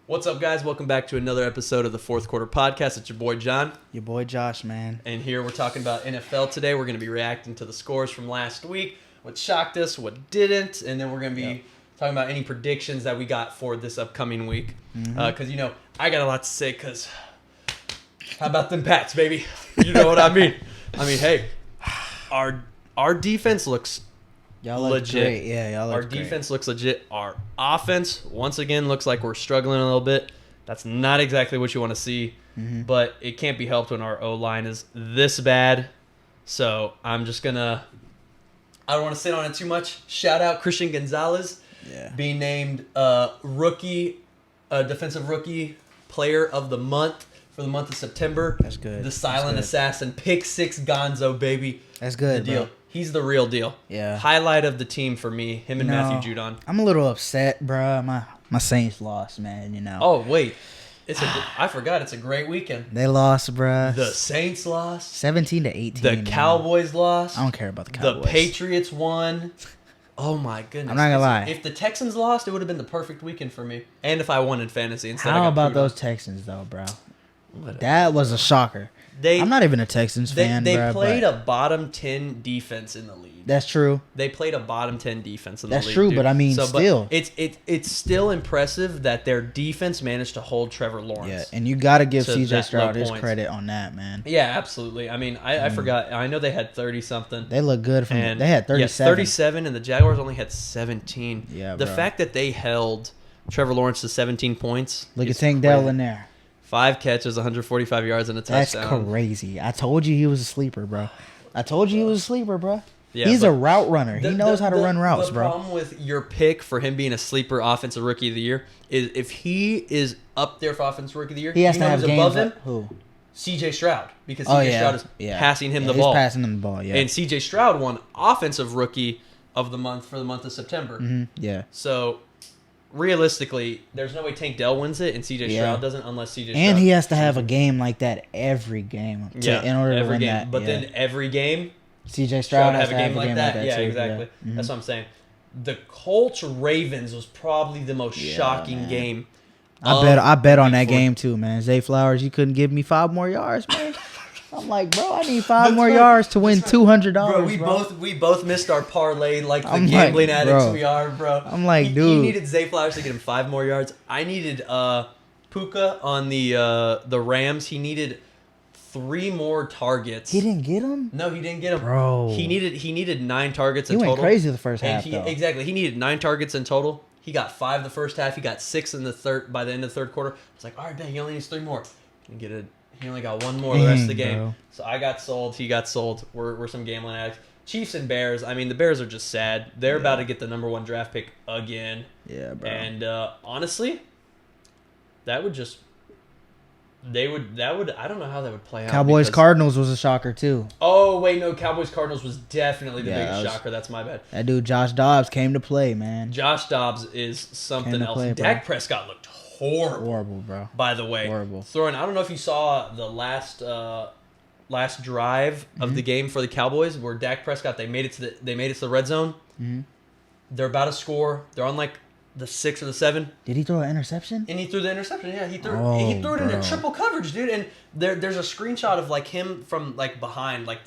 What's up, guys? Welcome back to another episode of the Fourth Quarter Podcast. It's your boy, John. Your boy, Josh, man. And here we're talking about NFL today. We're going to be reacting to the scores from last week, what shocked us, what didn't, and then we're going to be talking about any predictions that we got for this upcoming week. Because, I got a lot to say because how about them Pats, baby? You know what I mean? Hey, our defense looks Y'all look legit. great. Yeah, y'all look Our great. defense looks legit. Our offense, once again, looks like we're struggling a little bit. That's not exactly what you want to see, but it can't be helped when our O-line is this bad. So I'm just going to – I don't want to sit on it too much. Shout out Christian Gonzalez being named Defensive Rookie Player of the Month for the month of September. That's good. The silent assassin. Pick six Gonzo, baby. That's good, The deal. bro. He's the real deal. Yeah. Highlight of the team for me, him and Matthew Judon. I'm a little upset, bro. My Saints lost, man, Oh, wait. I forgot. It's a great weekend. They lost, bro. The Saints lost. 17-18. The Cowboys lost. I don't care about the Cowboys. The Patriots won. Oh, my goodness. I'm not going to lie. If the Texans lost, it would have been the perfect weekend for me. And if I won in fantasy instead. How about those Texans, though, bro? That was a shocker. I'm not even a Texans fan, They bro. played a bottom 10 defense in the league. That's true. They played a bottom 10 defense in the league. That's true, dude. but I mean, still. But it's still impressive that their defense managed to hold Trevor Lawrence. Yeah, and you got to give to C.J. Stroud his points. credit on that, man. Yeah, absolutely. I mean, I forgot. I know they had 30-something. They look good from And they had 37. 37, and the Jaguars only had 17. Yeah, the bro. fact that they held Trevor Lawrence to 17 points. Look at is Tank Dell crazy. in there. 5 catches, 145 yards, and a That's touchdown. crazy. I told you he was a sleeper, bro. Yeah, He's but a route runner. He knows how to run routes, the bro. The problem with your pick for him being a sleeper offensive rookie of the year is if he is up there for offensive rookie of the year, He has to have who's games above him. Who? C.J. Stroud, because C.J. Stroud is passing him the ball. He's passing him the ball, yeah. And C.J. Stroud won offensive rookie of the month for the month of September. Yeah. So realistically, there's no way Tank Dell wins it and C.J. Stroud doesn't unless C.J. Stroud. And he has to have a game like that every game in order to win game. that. But then every game, C.J. Stroud has have a game like that. Yeah, too. exactly. Yeah. That's what I'm saying. The Colts Ravens was probably the most shocking man. game. I bet on that game too, man. Zay Flowers, you couldn't give me 5 more yards, man. I'm like, bro, I need 5 more yards to win $200. Bro, we both missed our parlay like the I'm gambling like, addicts bro. we are, bro. I'm like, He dude. needed Zay Flowers to get him 5 more yards. I needed Puka on the Rams. He needed 3 more targets. He didn't get him? No, he didn't get him. Bro. He needed 9 targets in He total. went crazy the first half, though. Exactly. He needed 9 targets in total. He got 5 the first half. He got 6 in the third. By the end of the third quarter, I was like, all right, man, he only needs 3 more. He only got 1 more the rest of the game. Bro. So I got sold. He got sold. We're some gambling addicts. Chiefs and Bears. I mean, the Bears are just sad. They're about to get the number 1 draft pick again. Yeah, bro. And honestly, that would just. I don't know how that would play out. Cowboys Cardinals was a shocker too. Oh wait, no, Cowboys Cardinals was definitely the Yeah, biggest shocker. That's my bad. That dude Josh Dobbs came to play, man. Josh Dobbs is something else. play, bro. Dak Prescott looked horrible. Horrible, bro. By the way, Horrible. I don't know if you saw the last drive of the game for the Cowboys where Dak Prescott they made it to the red zone. They're about to score. They're on like the 6 or the 7. Did he throw an interception? And he threw the interception. Yeah, he threw it bro. into triple coverage, dude. And there's a screenshot of like him from like behind, like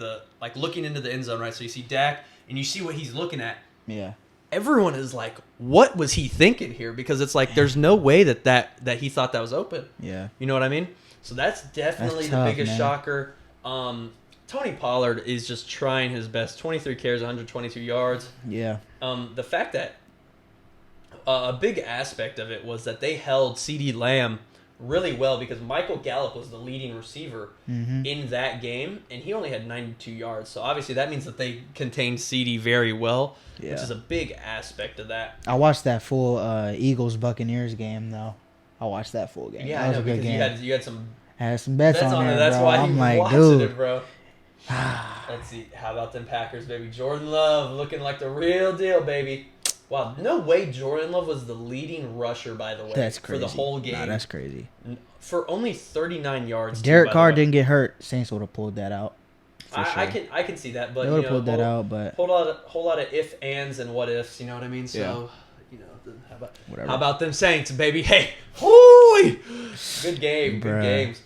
looking into the end zone, right? So you see Dak and you see what he's looking at. Yeah. Everyone is like, what was he thinking here? Because it's like there's no way that he thought that was open. Yeah. You know what I mean? So that's definitely That's tough, the biggest man. shocker. Tony Pollard is just trying his best. 23 carries, 122 yards. Yeah. The fact that a big aspect of it was that they held CeeDee Lamb really well because Michael Gallup was the leading receiver in that game, and he only had 92 yards. So obviously that means that they contained CeeDee very well, which is a big aspect of that. I watched that full Eagles-Buccaneers game, though. I watched that full game. Yeah, that was I know, a good because game. you had some I had some bets on there, That's bro. why he I'm was like, watching dude. it, bro. Let's see. How about them Packers, baby? Jordan Love looking like the real deal, baby. Wow, no way Jordan Love was the leading rusher, by the way, That's crazy. for the whole game. Nah, that's crazy. For only 39 yards. Derek Carr didn't get hurt. Saints would have pulled that out. I can see that, but They would have pulled that out, but whole lot of if, ands, and what ifs. You know what I mean? So, Whatever. How about them Saints, baby? Hey, holy, good game, good Bruh. games.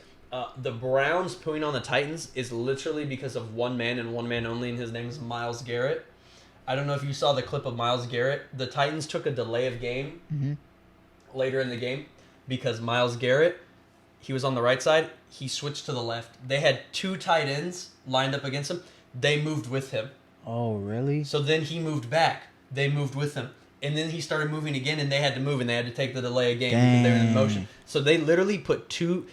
The Browns putting on the Titans is literally because of one man and one man only, and his name is Myles Garrett. I don't know if you saw the clip of Myles Garrett. The Titans took a delay of game later in the game because Myles Garrett, he was on the right side. He switched to the left. They had 2 tight ends lined up against him. They moved with him. Oh, really? So then he moved back. They moved with him. And then he started moving again, and they had to move, and they had to take the delay of game because they were in motion. So they literally put 2...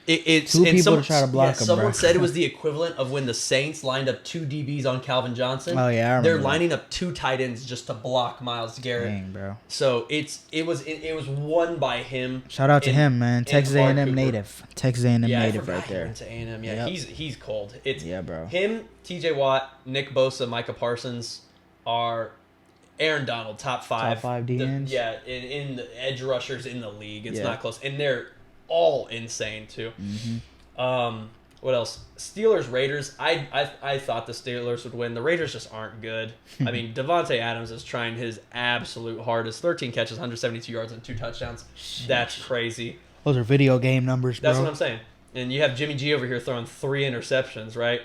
It's Two people someone, to try to block him, someone bro. said it was the equivalent of when the Saints lined up 2 DBs on Calvin Johnson. Oh, yeah, I remember They're that. lining up 2 tight ends just to block Myles Garrett. Dang, bro. So it was won by him. Shout out to and- him, man. and Texas Clark A&M Cooper. native. Texas A&M Yeah, native I forgot right he there. went to A&M. Yeah, Yep. he's cold. It's Yeah, bro. him, T.J. Watt, Nick Bosa, Micah Parsons are Aaron Donald top 5. Top 5 DNs. Yeah, in the edge rushers in the league. It's Yeah. not close, and they're all insane too. What else? Steelers, Raiders. I thought the Steelers would win. The Raiders just aren't good. I mean, Devontae Adams is trying his absolute hardest. 13 catches, 172 yards, and 2 touchdowns. That's crazy. Those are video game numbers, bro. That's what I'm saying. And you have Jimmy G over here throwing 3 interceptions, right?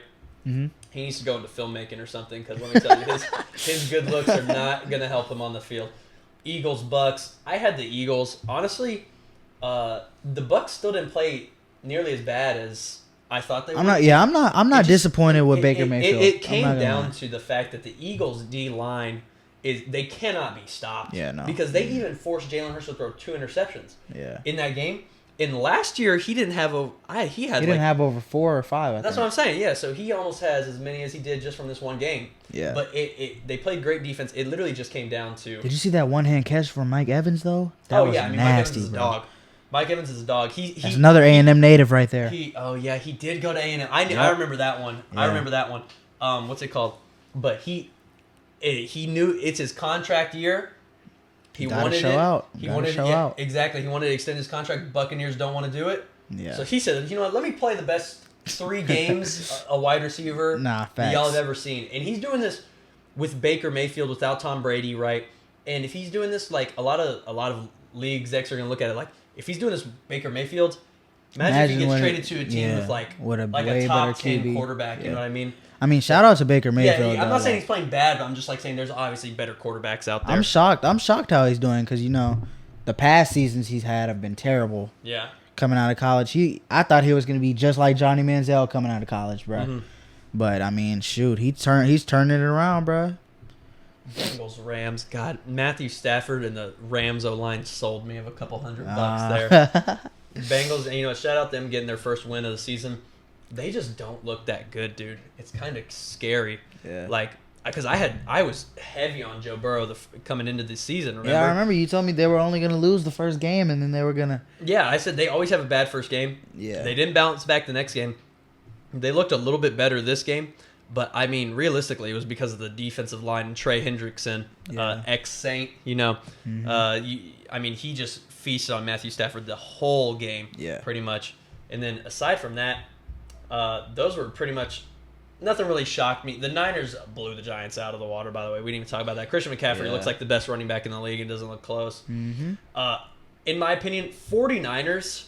Mhm. He needs to go into filmmaking or something because let me tell you, his good looks are not going to help him on the field. Eagles, Bucks. I had the Eagles. Honestly, the Bucks still didn't play nearly as bad as I thought they would. I'm not It just- disappointed with Baker it, Mayfield. It I'm came not gonna down lie. to the fact that the Eagles' D line they cannot be stopped. Yeah, no. Because they even forced Jalen Hurts to throw 2 interceptions. Yeah. In that game. In last year, he didn't have he had He didn't have over 4 or 5. I that's think. what I'm saying. Yeah, so he almost has as many as he did just from this one game. Yeah. But they played great defense. It literally just came down to. Did you see that one-hand catch from Mike Evans though? That was I mean, nasty, Mike Evans is a bro. dog. Mike Evans is a dog. That's another A&M native right there. He did go to A&M. I remember that one. Yeah. I remember that one. What's it called? But he knew it's his contract year. He Gotta wanted show it. out. He Gotta wanted show yeah, out. exactly. He wanted to extend his contract. Buccaneers don't want to do it. Yeah. So he said, you know what? Let me play the best 3 games a wide receiver Nah, that y'all facts. have ever seen, and he's doing this with Baker Mayfield without Tom Brady, right? And if he's doing this, like a lot of league execs are gonna look at it like, if he's doing this with Baker Mayfield, imagine if he gets when traded to a team yeah, with like with a a way top better 10 QB. quarterback. You Yeah. know what I mean? I mean, shout out to Baker Yeah, Mayfield. I'm not though, saying like, he's playing bad, but I'm just like saying there's obviously better quarterbacks out there. I'm shocked. I'm shocked how he's doing because the past seasons he's had have been terrible. Yeah. Coming out of college, I thought he was gonna be just like Johnny Manziel coming out of college, bro. Mm-hmm. But I mean, shoot, he's turning it around, bro. Bengals, Rams. God, Matthew Stafford and the Rams O-line sold me of a couple $100 Ah. there. Bengals, shout out them getting their first win of the season. They just don't look that good, dude. It's kind of scary. Yeah. Like, because I was heavy on Joe Burrow coming into the season. Remember? Yeah, I remember you told me they were only gonna lose the first game and then they were gonna. Yeah, I said they always have a bad first game. Yeah. They didn't bounce back the next game. They looked a little bit better this game, but I mean, realistically, it was because of the defensive line and Trey Hendrickson, Yeah. ex-Saint. Mm-hmm. I mean, he just feasted on Matthew Stafford the whole game, Yeah. pretty much. And then aside from that, those were pretty much. Nothing really shocked me. The Niners blew the Giants out of the water, by the way. We didn't even talk about that. Christian McCaffrey Yeah. looks like the best running back in the league and doesn't look close. Mm-hmm. In my opinion, 49ers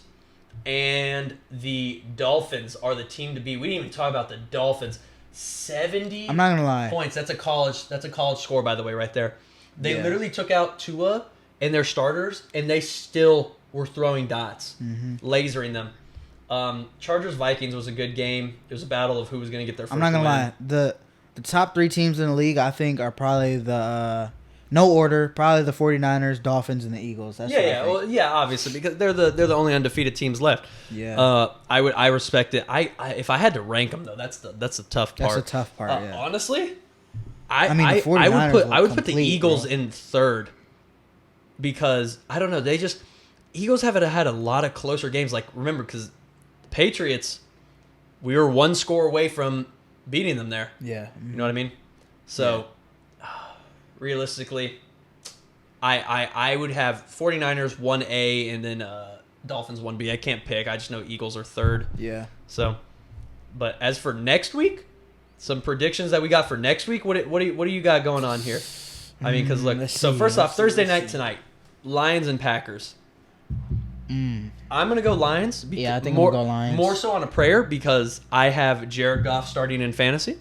and the Dolphins are the team to beat. We didn't even talk about the Dolphins. 70 I'm not gonna lie. points. That's a college score, by the way, right there. They Yeah. literally took out Tua and their starters, and they still were throwing dots, lasering them. Chargers Vikings was a good game. It was a battle of who was going to get their first I'm not gonna win. lie. The top 3 teams in the league, I think, are probably the no order. Probably the 49ers, Dolphins, and the Eagles. That's what I think. Well, yeah, obviously because they're the only undefeated teams left. Yeah. I respect it. I if I had to rank them though, that's the tough part. That's the tough part. Yeah. Honestly, I mean, the I 49ers would look put the complete, Eagles bro. in third because I don't know. Eagles have had a lot of closer games. Like remember because Patriots, we were 1 score away from beating them there. Yeah. You know what I mean? So, realistically, I would have 49ers 1A and then Dolphins 1B. I can't pick. I just know Eagles are third. Yeah. So, but as for next week, some predictions that we got for next week. What do you got going on here? I mean, because look. So first off, Thursday night tonight, Lions and Packers. I'm gonna go Lions. Yeah, I think more, I'm gonna go Lions. More so on a prayer because I have Jared Goff starting in fantasy,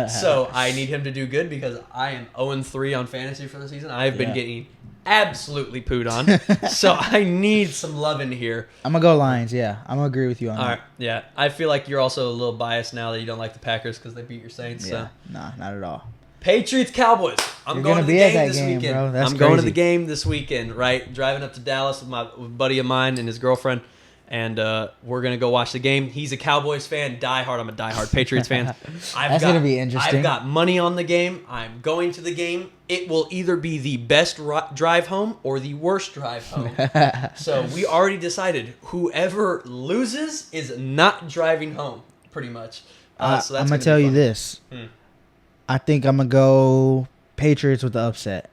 so I need him to do good because I am 0-3 on fantasy for the season. I've been getting absolutely pooed on, so I need some love in here. I'm gonna go Lions. Yeah, I'm gonna agree with you on All that. right, yeah. I feel like you're also a little biased now that you don't like the Packers because they beat your Saints. Yeah, So. nah, not at all. Patriots Cowboys. I'm You're going gonna to the be at game that this game, weekend. bro. That's I'm going to crazy. the game this weekend, right? Driving up to Dallas with a buddy of mine and his girlfriend, and we're gonna go watch the game. He's a Cowboys fan, diehard. I'm a diehard Patriots fan. That's gonna be interesting. I've got money on the game. I'm going to the game. It will either be the best drive home or the worst drive home. So we already decided whoever loses is not driving home, pretty much. So that's I'm gonna tell you this. I think I'm gonna go Patriots with the upset.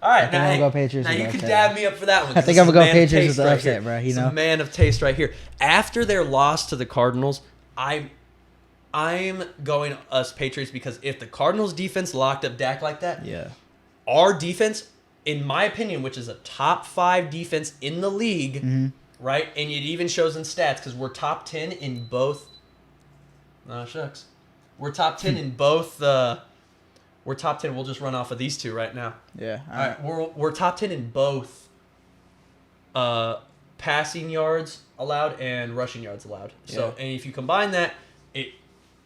All right, I'm gonna go Patriots. Now with you the can upset. dab me up for that one. I think I'm gonna go Patriots with the upset, bro. You know, It's a man of taste right here. After their loss to the Cardinals, I'm going us Patriots because if the Cardinals defense locked up Dak like that, yeah, our defense, in my opinion, which is a top 5 defense in the league, right? And it even shows in stats because we're top 10 in both. Oh shucks, we're top 10 in both. We're top 10. We'll just run off of these two right now. yeah. All right, we're top 10 in both passing yards allowed and rushing yards allowed. So, and if you combine that,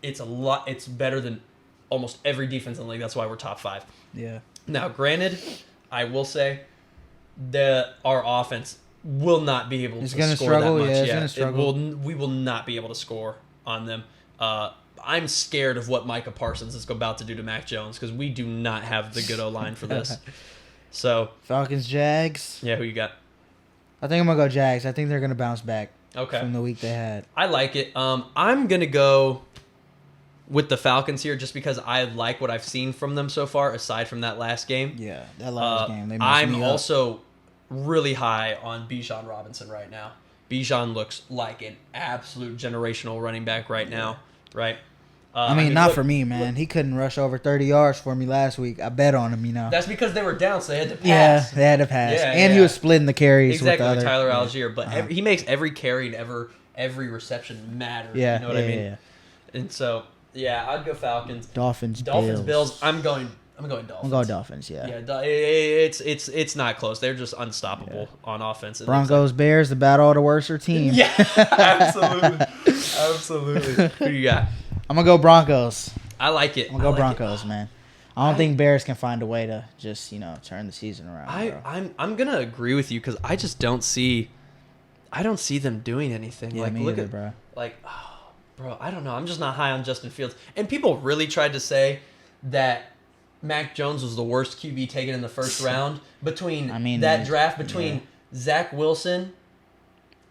it's a lot. It's better than almost every defense in the league. That's why we're top 5. Yeah. Now, granted, I will say that our offense will not be able to score struggle. that much. Yeah, it's gonna struggle. We will not be able to score on them. I'm scared of what Micah Parsons is about to do to Mac Jones because we do not have the good O-line for this. So Falcons, Jags. yeah, who you got? I think I'm gonna go Jags. I think they're gonna bounce back Okay, from the week they had. I like it. I'm gonna go with the Falcons here just because I like what I've seen from them so far. Aside from that last game, Yeah, that last game. They messed I'm me up. also really high on Bijan Robinson right now. Bijan looks like an absolute generational running back right now, right? I mean, not for me, man. He couldn't rush over 30 yards for me last week. I bet on him, you know. That's because they were down, so they had to pass. Yeah, they had to pass. Yeah, and he was splitting the carries exactly with the with other. Tyler Algier, but he makes every carry and every reception matter. Yeah, you know what I mean. Yeah. And so, yeah, I'd go Falcons. Dolphins, Bills. I'm going Dolphins. I'm going Dolphins. Yeah. Yeah, it's not close. They're just unstoppable on offense. Broncos, Bears, the battle of the worser team. Yeah, absolutely. Who you got? I'm gonna go Broncos. I like it. I'm gonna go Broncos, man. I don't think Bears can find a way to just turn the season around. Bro. I'm gonna agree with you because I just don't see them doing anything. Yeah, like me look either, at bro. like, bro, I don't know. I'm just not high on Justin Fields. And people really tried to say that Mac Jones was the worst QB taken in the first round between that draft between Zach Wilson,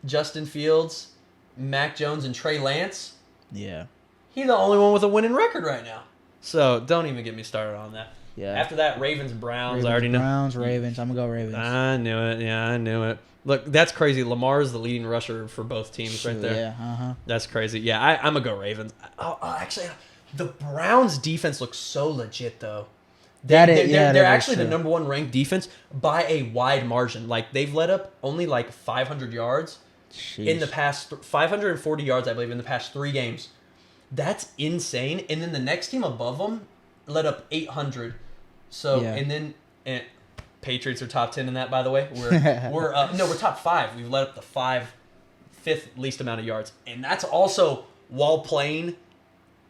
Justin Fields, Mac Jones, and Trey Lance. Yeah. He's the only one with a winning record right now. So don't even get me started on that. Yeah. After that, Ravens, Browns. I already know. Browns, Ravens. I'm gonna go Ravens. I knew it. Yeah, I knew it. Look, that's crazy. Lamar is the leading rusher for both teams right there. Yeah. That's crazy. Yeah, I'm gonna go Ravens. Actually, the Browns defense looks so legit though. They're actually the number 1 ranked defense by a wide margin. Like they've let up only like 500 yards in the past 540 yards, I believe, in the past 3 games. That's insane. And then the next team above them let up 800. So and Patriots are top 10 in that, by the way. We're top 5. We've let up the 5th least amount of yards, and that's also while playing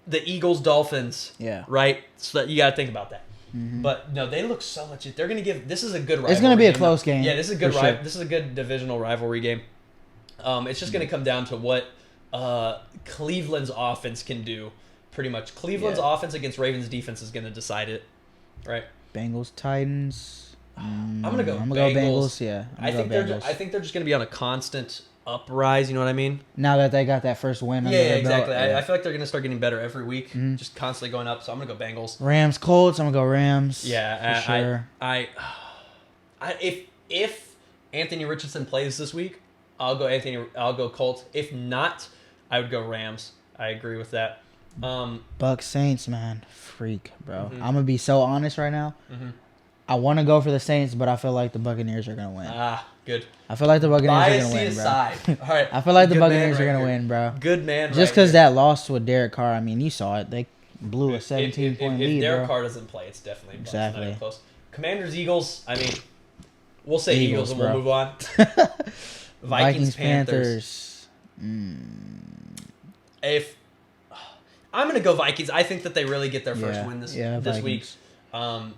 the Eagles, Dolphins. Yeah. Right. So you got to think about that. Mm-hmm. But no, they look so legit. They're gonna give. This is a good rivalry. It's gonna be a close game. Yeah, this is a good. This is a good divisional rivalry game. It's just gonna come down to what Cleveland's offense can do. Pretty much, Cleveland's offense against Ravens' defense is gonna decide it. Right. Bengals, Titans. I'm gonna go. I'm gonna go Bengals. Yeah. I think they're just gonna be on a constant uprise. You know what I mean? Now that they got that first win. Yeah, exactly. I feel like they're gonna start getting better every week, just constantly going up. So I'm gonna go Bengals. Rams, Colts. I'm gonna go Rams. Yeah, for sure. If Anthony Richardson plays this week, I'll go Colts. If not, I would go Rams. I agree with that. Bucks Saints, man, freak, bro. I'm gonna be so honest right now. I want to go for the Saints, but I feel like the Buccaneers are gonna win. Ah, good. I feel like the Buccaneers are gonna Biasy win, aside. bro. All right. I feel like the Good man Buccaneers are right gonna here. win, bro. Good man. Just because that loss with Derek Carr. I mean, you saw it. They blew a 17-point lead, If Derek bro. Carr doesn't play, it's definitely Exactly. not even close. Commanders, Eagles. I mean, we'll say Eagles and bro. we'll move on. Vikings, Panthers. If I'm gonna go Vikings, I think that they really get their first win this week.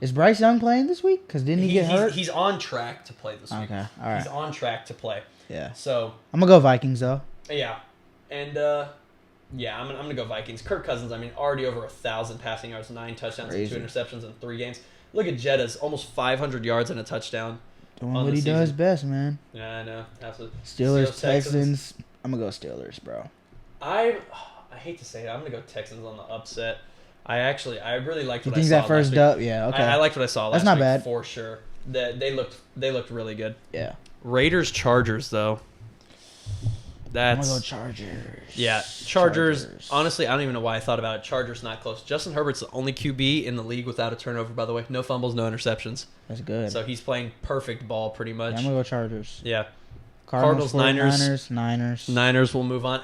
Is Bryce Young playing this week? Because didn't he get hurt? He's on track to play this week. Okay, all right. He's on track to play. Yeah. So I'm gonna go Vikings though. yeah, and I'm gonna go Vikings. Kirk Cousins, I mean, already over 1,000 passing yards, 9 touchdowns, Crazy. and 2 interceptions in 3 games. Look at Jetta's almost 500 yards and a touchdown. Doing on what the he does season. best, man. Yeah, I know, absolutely. Steelers, Texans. I'm gonna go Steelers, bro. I hate to say it, I'm gonna go Texans on the upset. I really liked You what I think saw that first last dub? Yeah, okay. I liked what I saw last That's not week bad. for sure. They looked really good. Yeah. Raiders Chargers though. I'm That's gonna go Chargers. yeah, Chargers. Honestly, I don't even know why I thought about it. Chargers not close. Justin Herbert's the only QB in the league without a turnover, by the way. No fumbles, no interceptions. That's good. So he's playing perfect ball pretty much. Yeah, I'm gonna go Chargers. Yeah. Cardinals, Niners. Niners. Will move on.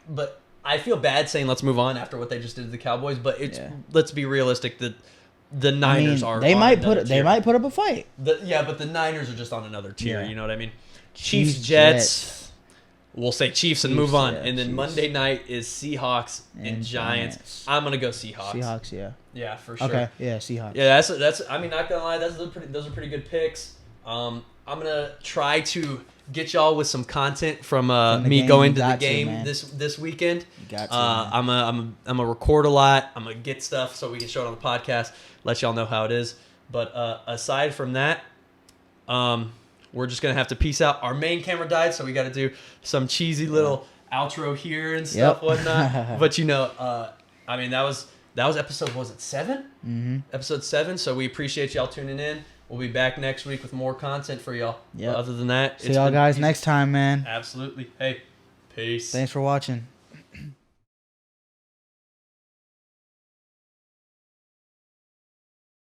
But I feel bad saying let's move on after what they just did to the Cowboys, but let's be realistic that the Niners are They on might another they tier. might put up a fight. But the Niners are just on another tier, Yeah. you know what I mean? Chiefs, Jets. We'll say Chiefs and move on. yeah, And then Chiefs. Monday night is Seahawks and Giants. I'm going to go Seahawks. Seahawks, yeah. Yeah, for sure. Okay, yeah, Seahawks. Yeah, that's I mean, not going to lie, those are pretty good picks. I'm going to try to get y'all with some content from me game. going You to the got to, game man. this weekend. You got to, man. I'm a record a lot. I'm gonna get stuff so we can show it on the podcast. Let y'all know how it is. But aside from that, we're just gonna have to peace out. Our main camera died, so we got to do some cheesy little outro here and stuff, whatnot. But I mean that was episode, was it 7? Mm-hmm. Episode 7. So we appreciate y'all tuning in. We'll be back next week with more content for y'all. Yep. Other than that, See y'all guys next time, man. Absolutely. Hey, peace. Thanks for watching.